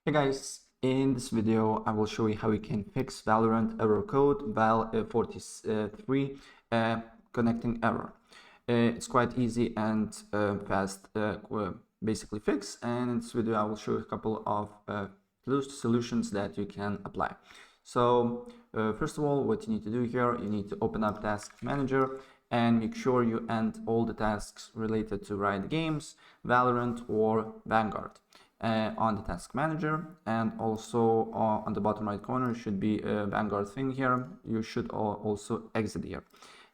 Hey guys, in this video I will show you how you can fix Valorant error code val43 connecting error. It's quite easy and fast basically fix, and in this video I will show you a couple of solutions that you can apply. So first of all, what you need to do here, you need to open up Task Manager and make sure you end all the tasks related to Riot Games, Valorant or Vanguard. On the task manager, and also on the bottom right corner should be a Vanguard thing here. You should also exit here,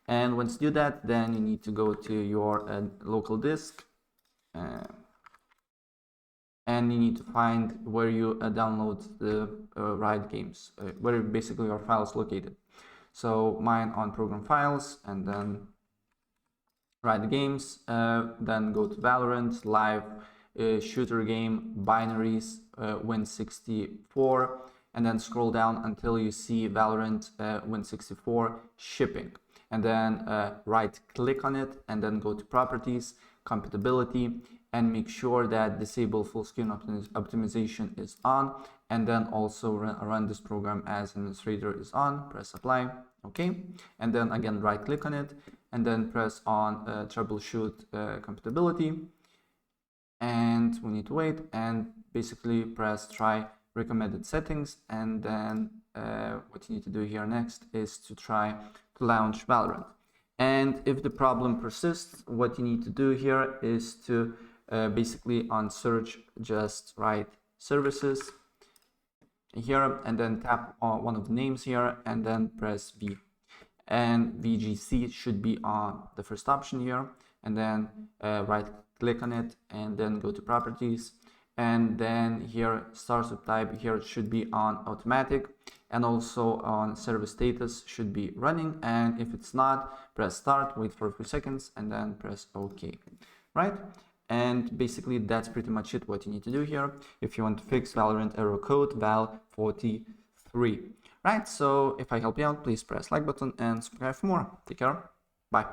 and once you do that, then you need to go to your local disk and you need to find where you download the Riot Games, where basically your file is located. So mine on program files, and then Riot Games, then go to Valorant live shooter game binaries Win64, and then scroll down until you see Valorant Win64 shipping, and then right click on it and then go to properties, compatibility, and make sure that disable full screen optimization is on, and then also run this program as administrator is on. Press apply. Okay, and then again right click on it and then press on troubleshoot compatibility, and we need to wait and basically press try recommended settings, and then what you need to do here next is to try to launch Valorant. And if the problem persists, what you need to do here is to basically on search just write services here and then tap on one of the names here and then press V, and VGC should be on the first option here, and then right click on it and then go to properties, and then here startup type here it should be on automatic, and also on service status should be running, and if it's not, press start, wait for a few seconds and then press OK, right? And basically that's pretty much it what you need to do here if you want to fix Valorant error code val43, right? So if I help you out, please press like button and subscribe for more. Take care, bye.